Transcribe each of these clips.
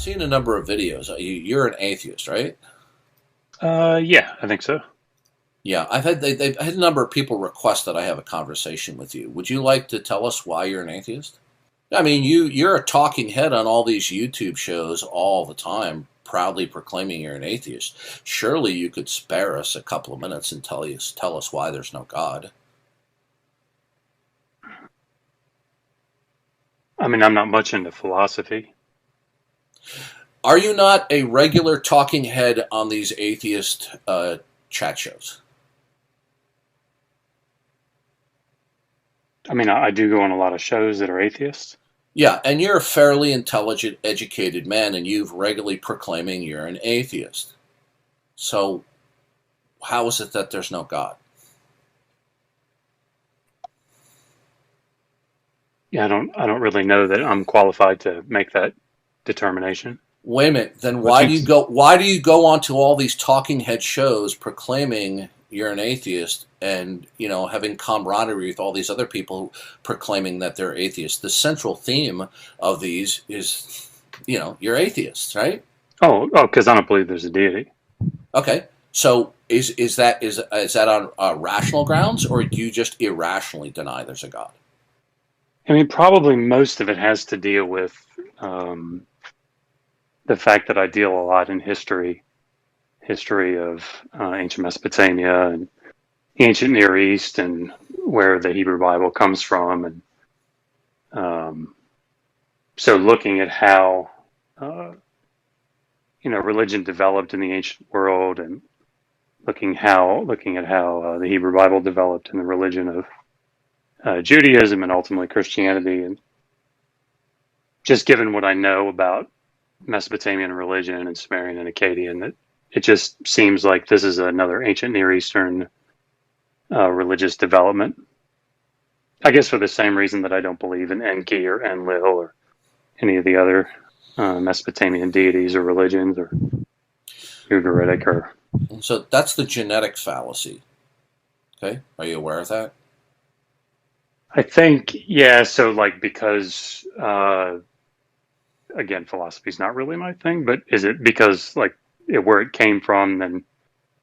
seen a number of videos. You're an atheist, right? Yeah, I think so. Yeah, they've had a number of people request that I have a conversation with you. Would you like to tell us why you're an atheist? I mean, you're a talking head on all these YouTube shows all the time, proudly proclaiming you're an atheist. Surely you could spare us a couple of minutes and tell us why there's no God. I mean, I'm not much into philosophy. Are you not a regular talking head on these atheist chat shows? I mean, I do go on a lot of shows that are atheists. Yeah, and you're a fairly intelligent, educated man, and you've regularly proclaiming you're an atheist. So, how is it that there's no God? Yeah, I don't really know that I'm qualified to make that determination. Wait a minute. Then But why you, do you go? Why do you go onto all these talking head shows proclaiming you're an atheist, and having camaraderie with all these other people proclaiming that they're atheists? The central theme of these is, you're atheists, right? because I don't believe there's a deity. Okay. So is that on rational grounds, or do you just irrationally deny there's a God? I mean, probably most of it has to deal with um, the fact that I deal a lot in history of ancient Mesopotamia and the ancient Near East, and where the Hebrew Bible comes from, and um, so looking at how uh, religion developed in the ancient world, and looking at how the Hebrew Bible developed in the religion of Judaism and ultimately Christianity, and just given what I know about Mesopotamian religion and Sumerian and Akkadian, that it just seems like this is another ancient Near Eastern religious development. I guess for the same reason that I don't believe in Enki or Enlil or any of the other Mesopotamian deities or religions, or Ugaritic, or So that's the genetic fallacy. Okay, are you aware of that? I think, yeah. So like, because again, philosophy is not really my thing, but is it because like where it came from? Then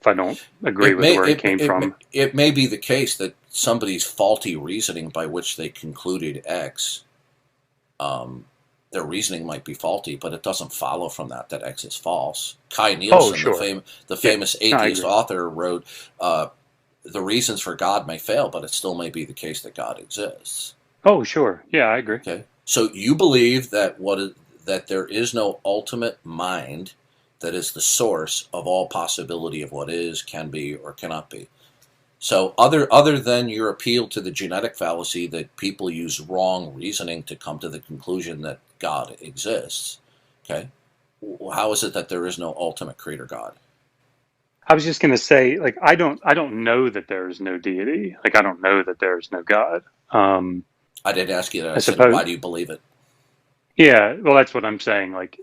if I don't agree It with may where it it, came it from, it may be the case that somebody's faulty reasoning by which they concluded X, um, their reasoning might be faulty, but it doesn't follow from that X is false. Kai oh Nielsen, sure, the yeah, famous no, I atheist agree. author, wrote, "The reasons for God may fail, but it still may be the case that God exists." Oh sure, yeah, I agree. Okay, so you believe that there is no ultimate mind that is the source of all possibility of what is, can be, or cannot be. So other than your appeal to the genetic fallacy that people use wrong reasoning to come to the conclusion that God exists, okay, how is it that there is no ultimate creator God? I was just going to say, like, I don't know that there is no deity. Like, I don't know that there is no God. Um, I didn't ask you that. I I said, suppose, why do you believe it? yeah. Well, that's what I'm saying. Like,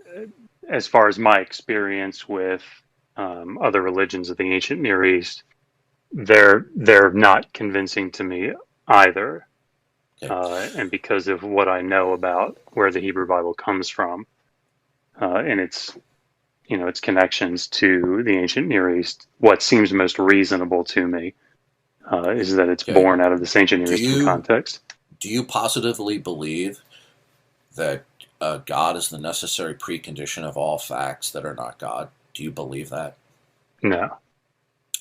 as far as my experience with other religions of the ancient Near East, they're not convincing to me either. Okay, And because of what I know about where the Hebrew Bible comes from, and its connections to the ancient Near East, what seems most reasonable to me is that it's okay. born out of this ancient Near Do Eastern you context. do you positively believe that God is the necessary precondition of all facts that are not God? Do you believe that? No.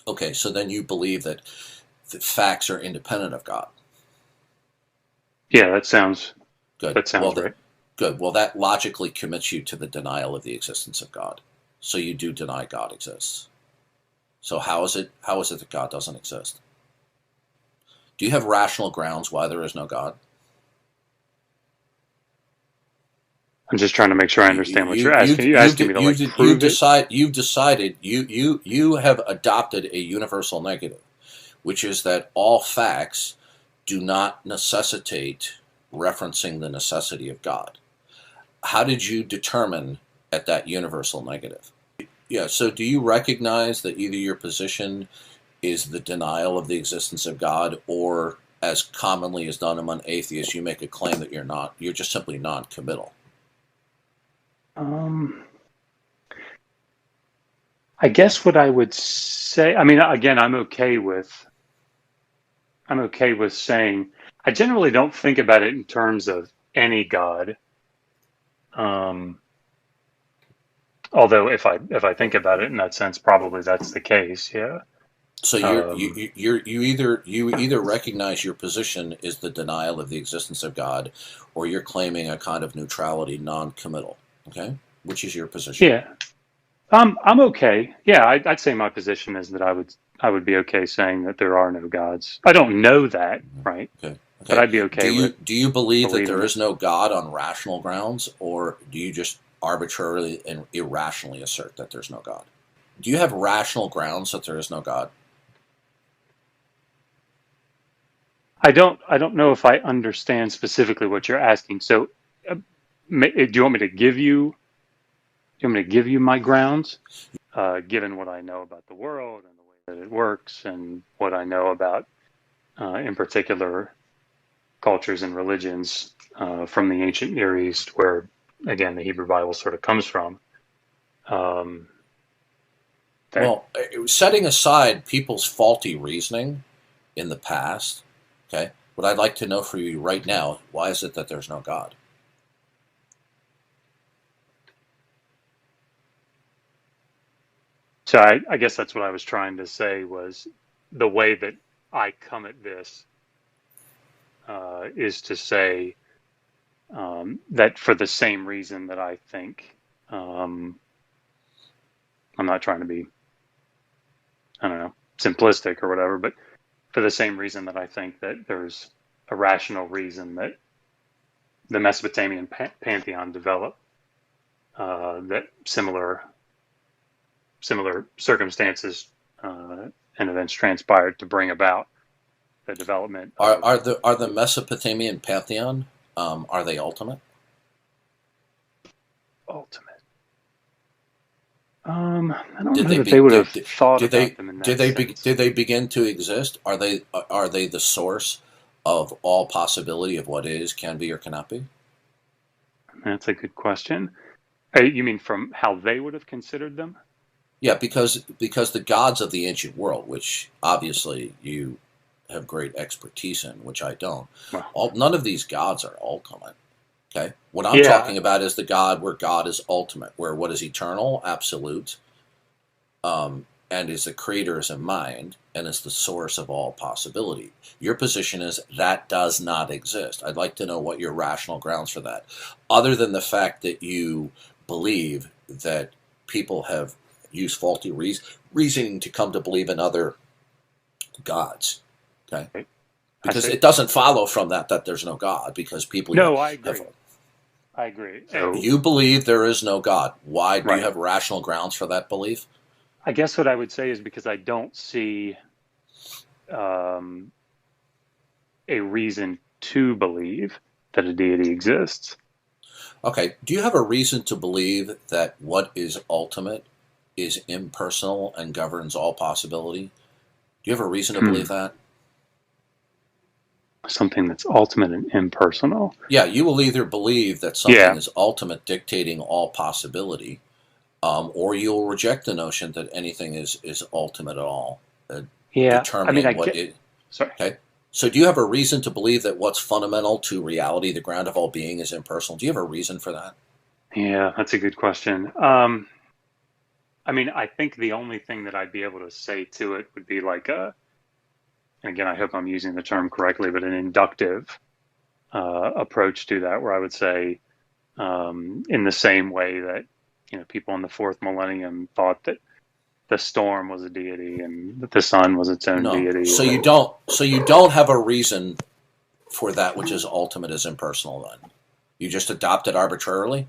Okay, so then you believe that facts are independent of God. Yeah, Good. that sounds right. Good. Well, that logically commits you to the denial of the existence of God. So you do deny God exists. So how is it that God doesn't exist? Do you have rational grounds why there is no God? I'm just trying to make sure I You understand what you you're you asking. You asking me to like prove it? you've decided you have adopted a universal negative, which is that all facts do not necessitate referencing the necessity of God. How did you determine at that universal negative? Yeah, so do you recognize that either your position is the denial of the existence of God, or as commonly is done among atheists, you make a claim that you're just simply non committal? Um, I guess what I would say, I mean, again, I'm okay with saying, I generally don't think about it in terms of any God. Um, Although if I think about it in that sense, probably that's the case. Yeah. So Um, you either recognize your position is the denial of the existence of God, or you're claiming a kind of neutrality, non-committal. Okay, which is your position? yeah. I'm okay. Yeah, I'd say my position is that I would be okay saying that there are no gods. I don't know that, Mhm. right? Okay, But okay. I'd be okay with Do you believe that believing there it. is no God on rational grounds, or do you just arbitrarily and irrationally assert that there's no God? Do you have rational grounds that there is no God? I don't know if I understand specifically what you're asking. So, do you want me to give you? Do you want me to give you my grounds, given what I know about the world and the way that it works, and what I know about, in particular, cultures and religions from the ancient Near East, where again the Hebrew Bible sort of comes from. Um, that Well, setting aside people's faulty reasoning in the past, okay, what I'd like to know for you right now, why is it that there's no God? so I guess that's what I was trying to say was the way that I come at this is to say that for the same reason that I think um, I'm not trying to be, I don't know, simplistic or whatever, but for the same reason that I think that there's a rational reason that the Mesopotamian pantheon developed, that similar circumstances and events transpired to bring about the development of Are the Mesopotamian pantheon are they ultimate? ultimate. I don't Did know they that be they would have thought did they about them in that sense. did they begin to exist? Are they the source of all possibility of what is, can be, or cannot be? That's a good question. You mean from how they would have considered them? Yeah, because the gods of the ancient world, which obviously you have great expertise in, which I don't, Well, none of these gods are ultimate. Okay, what I'm yeah, talking about is the God where God is ultimate, where what is eternal, absolute, and is the creator is a mind and is the source of all possibility. Your position is that does not exist. I'd like to know what your rational grounds for that, other than the fact that you believe that people have used faulty reasoning to come to believe in other gods. Okay, I because see. it doesn't follow from that there's no God because people No, I have. agree. I agree. So you believe there is no God. Why do you Right. have rational grounds for that belief? I guess what I would say is because I don't see um, a reason to believe that a deity exists. Okay. Do you have a reason to believe that what is ultimate is impersonal and governs all possibility? Do you have a reason to Hmm. believe that? Something that's ultimate and impersonal. Yeah, you will either believe that something Yeah. is ultimate, dictating all possibility, or you will reject the notion that anything is ultimate at all, Yeah. I mean, determining I what get. it. Sorry. Okay. So, do you have a reason to believe that what's fundamental to reality, the ground of all being, is impersonal? Do you have a reason for that? Yeah, that's a good question. I mean, I think the only thing that I'd be able to say to it would be like and again, I hope I'm using the term correctly, but an inductive approach to that, where I would say, in the same way that people in the fourth millennium thought that the storm was a deity and that the sun was its own No. deity. So you don't. So you don't have a reason for that which is ultimate is impersonal. Then you just adopt it arbitrarily.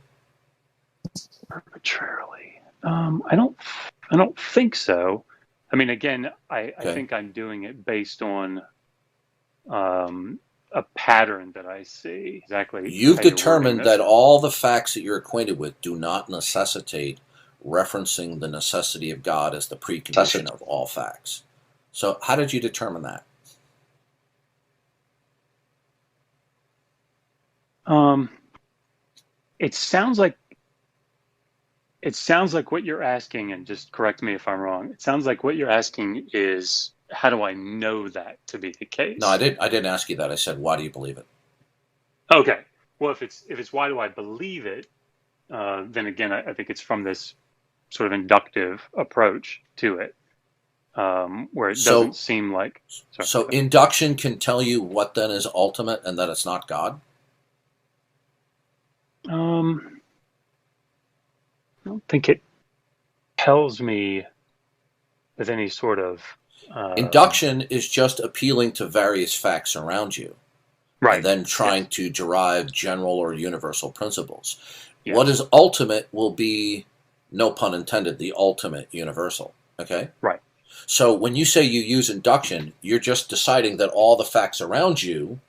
Arbitrarily. I don't think so. I mean, again, I Okay. think I'm doing it based on um, a pattern that I see. Exactly You've how you're wording determined this. that all the facts that you're acquainted with do not necessitate referencing the necessity of God as the precondition of all facts. So how did you determine that? Um, it sounds like it sounds like what you're asking, and just correct me if I'm wrong. It sounds like what you're asking is, how do I know that to be the No, case? I didn't ask you that. I said, why do you believe it? Okay. Well, if it's why do I believe it, then again, I think it's from this sort of inductive approach to it, where it doesn't So, seem like. Sorry. so induction can tell you what then is ultimate and that it's not God. I don't think it tells me with any sort of Induction is just appealing to various facts around you and right. then Yes. trying to derive general or universal principles. What Yes. is ultimate will be, no pun intended, the ultimate universal. Okay? Right. So when you say you use induction, you're just deciding that all the facts around you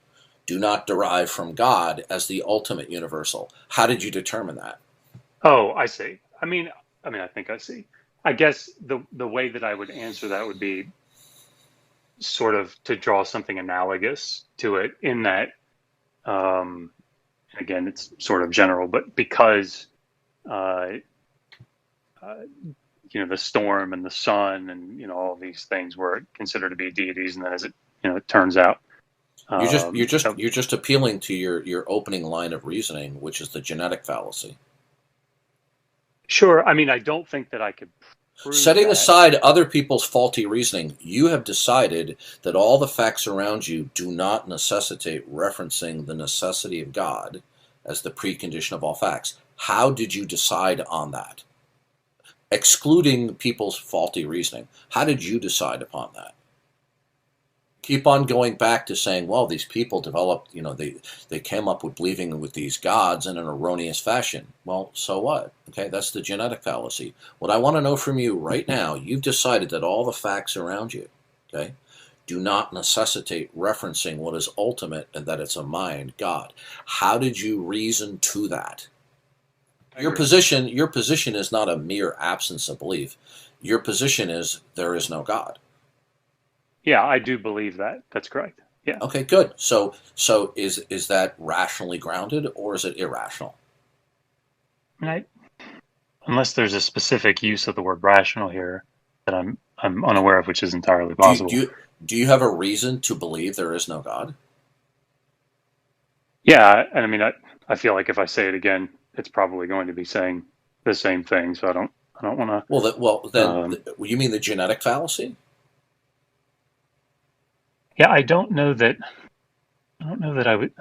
do not derive from God as the ultimate universal. How did you determine that? Oh, I see. I think I see. I guess the way that I would answer that would be sort of to draw something analogous to it, in that, um, again, it's sort of general, but because uh, uh, the storm and the sun and all of these things were considered to be deities, and then as it turns out, so You're just appealing to your opening line of reasoning, which is the genetic fallacy. sure. I don't think that I could prove Setting that. aside other people's faulty reasoning, you have decided that all the facts around you do not necessitate referencing the necessity of God as the precondition of all facts. How did you decide on that? Excluding people's faulty reasoning, how did you decide upon that? Keep on going back to saying, well, these people developed, they came up with believing with these gods in an erroneous fashion. Well, so what? Okay, that's the genetic fallacy. What I want to know from you right now, you've decided that all the facts around you, okay, do not necessitate referencing what is ultimate and that it's a mind, God. How did you reason to that? I Your agree. position is not a mere absence of belief. Your position is there is no God. Yeah, I do believe that. That's correct. Yeah. Okay, good. So is that rationally grounded or is it irrational? I, unless there's a specific use of the word rational here that I'm unaware of, which is entirely Do you, do possible. you do you have a reason to believe there is no God? Yeah, and I feel like if I say it again, it's probably going to be saying the same thing. So I don't want Well, to. then you mean the genetic fallacy? Yeah, I don't know that I would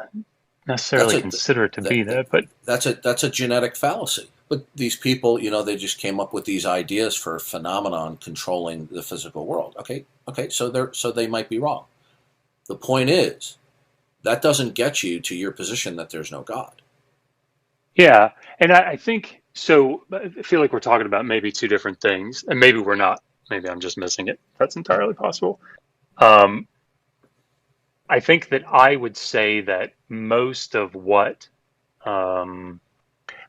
That's necessarily a consider it to be that, that, but that's a genetic fallacy. But these people, they just came up with these ideas for a phenomenon controlling the physical world. Okay, so they might be wrong. The point is that doesn't get you to your position that there's no God. yeah, and I think so. I feel like we're talking about maybe two different things, and maybe we're not. Maybe I'm just missing it. That's entirely possible. Um, I think that I would say that um,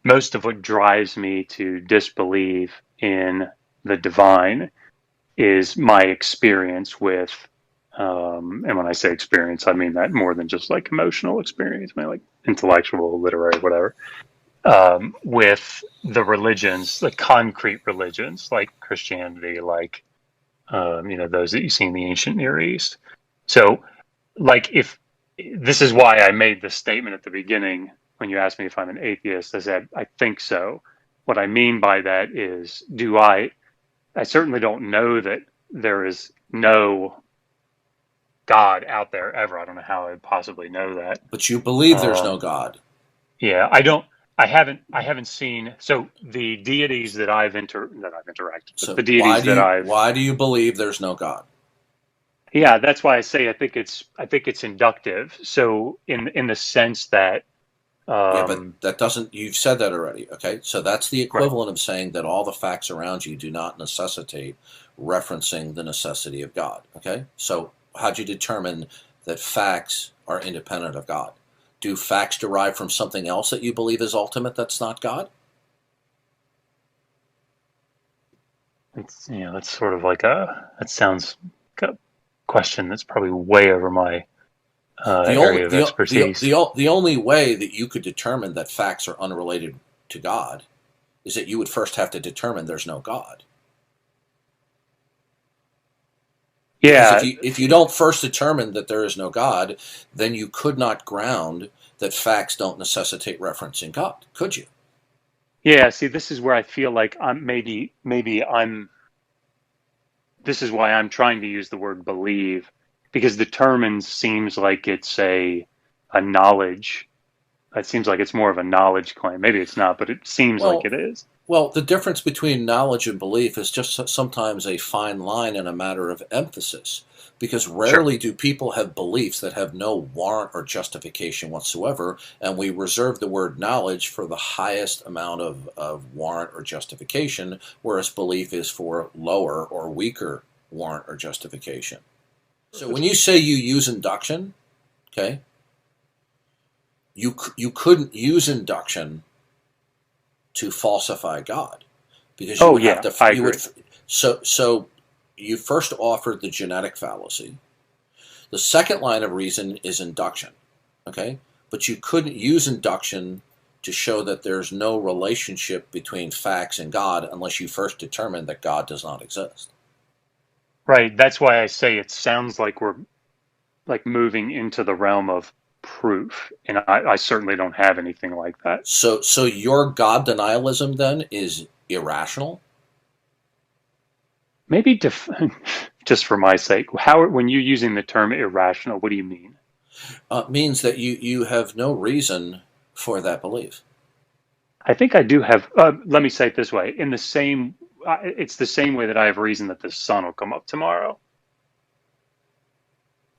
most of what drives me to disbelieve in the divine is my experience with, and when I say experience, I mean that more than just like emotional experience, I mean like intellectual, literary, whatever, with the religions, the concrete religions like Christianity, like, those that you see in the ancient Near East. So, like, if this is why I made the statement at the beginning when you asked me if I'm an atheist, I said, I think so. What I mean by that is, I certainly don't know that there is no God out there ever. I don't know how I would possibly know that. But you believe there's no Um, God. yeah, I don't. I haven't seen. So the deities that I've interacted with, So the deities that I've. why do you believe there's no God? Yeah, that's why I say I think it's inductive. So in the sense that, Yeah, but um, that doesn't, you've said that already, okay? So that's the right. equivalent of saying that all the facts around you do not necessitate referencing the necessity of God, okay? So how'd you determine that facts are independent of God? Do facts derive from something else that you believe is ultimate that's not God? It's that's sort of like that sounds like a question that's probably way over my The only area of expertise. the only way that you could determine that facts are unrelated to God is that you would first have to determine there's no God. Because Yeah, if you don't first determine that there is no God, then you could not ground that facts don't necessitate referencing God, could you? yeah. See, this is where I feel like I'm maybe I'm. This is why I'm trying to use the word believe, because determine seems like it's a knowledge. It seems like it's more of a knowledge claim. Maybe it's not, but it seems like Well, it is. well, the difference between knowledge and belief is just sometimes a fine line and a matter of emphasis. Because Sure. rarely do people have beliefs that have no warrant or justification whatsoever, and we reserve the word knowledge for the highest amount of warrant or justification, whereas belief is for lower or weaker warrant or justification. So when you say you use induction, okay, you couldn't use induction to falsify God, because you Oh would have yeah, to I you would agree. so you first offered the genetic fallacy. The second line of reason is induction, okay? But you couldn't use induction to show that there's no relationship between facts and God unless you first determine that God does not exist. Right. That's why I say it sounds like we're like moving into the realm of proof, and I certainly don't have anything like that. So your God denialism then is irrational. Maybe just for my sake, how when you're using the term irrational, what do you mean? Means that you have no reason for that belief. I think I do have. Let me say it this way: in the same, it's the same way that I have reason that the sun will come up tomorrow.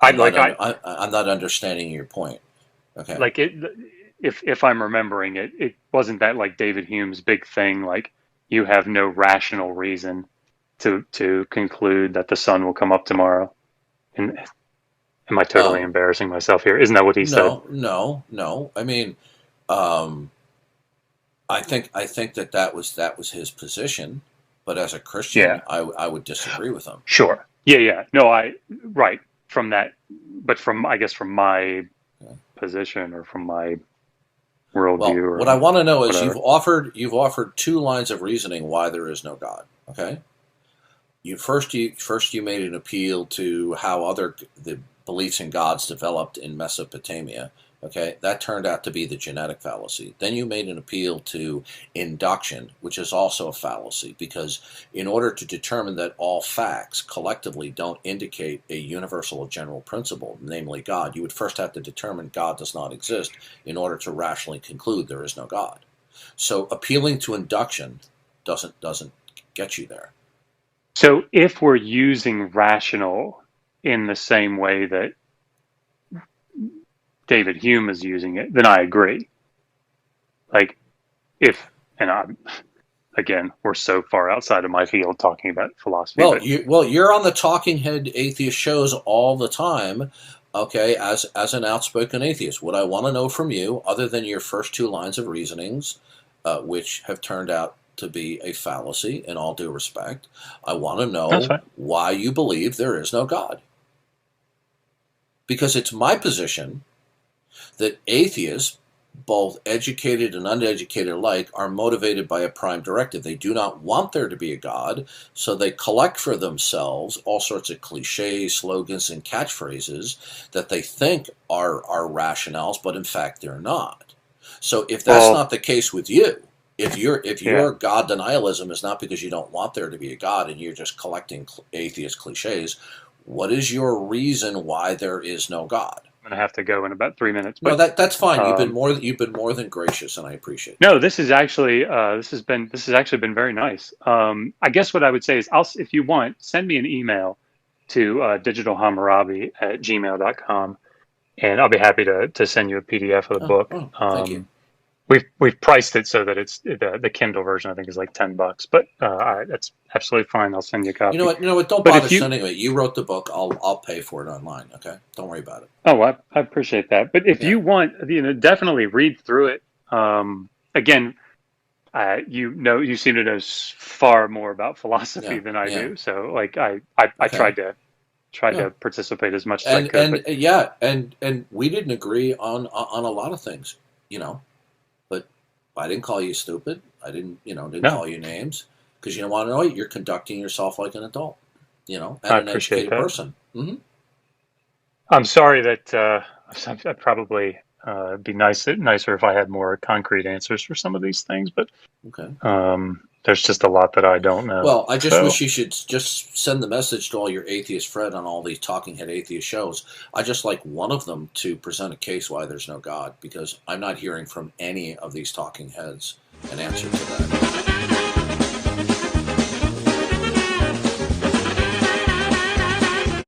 I like I I'm not understanding your point. Okay. like it. If I'm remembering it, it wasn't that like David Hume's big thing. Like you have no rational reason to conclude that the sun will come up tomorrow. And am I totally Um, embarrassing myself here? Isn't that what he said? no. I mean, um, I think that was his position, but as a Christian, Yeah, I would disagree with him. sure. Yeah. No, I right from that, but from I guess from my Okay. position or from my worldview Well, what I or want to know is whatever. you've offered two lines of reasoning why there is no God. Okay. You made an appeal to how the beliefs in gods developed in Mesopotamia. Okay, that turned out to be the genetic fallacy. Then you made an appeal to induction, which is also a fallacy, because in order to determine that all facts collectively don't indicate a universal or general principle, namely God, you would first have to determine God does not exist in order to rationally conclude there is no God. So appealing to induction doesn't get you there. So if we're using rational in the same way that David Hume is using it, then I agree. Like if and I'm again, we're so far outside of my field talking about philosophy, but You're on the Talking Head atheist shows all the time, okay? As an outspoken atheist, what I want to know from you, other than your first two lines of reasonings, which have turned out to be a fallacy in all due respect, I want to that's know fine. why you believe there is no God. Because it's my position that atheists, both educated and uneducated alike, are motivated by a prime directive. They do not want there to be a God, so they collect for themselves all sorts of cliches, slogans, and catchphrases that they think are rationales, but in fact they're not. So if that's Well, not the case with you, if yeah. your God denialism is not because you don't want there to be a God and you're just collecting atheist cliches, what is your reason why there is no God? I'm gonna have to go in about 3 minutes, No, but that's fine. um, You've been more than gracious, and I appreciate no, that. this is actually this has actually been very nice. I guess what I would say is if you want, send me an email to digitalhammurabi@gmail.com, and I'll be happy to send you a PDF of the book. Thank you. We've priced it so that it's the Kindle version I think is like $10, but that's absolutely fine. I'll send you a copy. You know what? Don't But bother if you sending it. You wrote the book. I'll pay for it online. Okay, don't worry about it. Oh, I appreciate that. But if Yeah, you want, definitely read through it. Again, you seem to know far more about philosophy yeah, than I yeah. do. So, like, I Okay, tried yeah. to participate as much as I could. But Yeah, and we didn't agree on a lot of things, you know. But I didn't call you stupid, I didn't No, call you names because you don't want to know it. You're conducting yourself like an adult, I and an appreciate educated that. person. Hmm. I'm sorry that I'd probably be nicer if I had more concrete answers for some of these things, but Okay. there's just a lot that I don't know. Well, I just So wish you should just send the message to all your atheist friend on all these talking head atheist shows. I just like one of them to present a case why there's no God, because I'm not hearing from any of these talking heads an answer to that.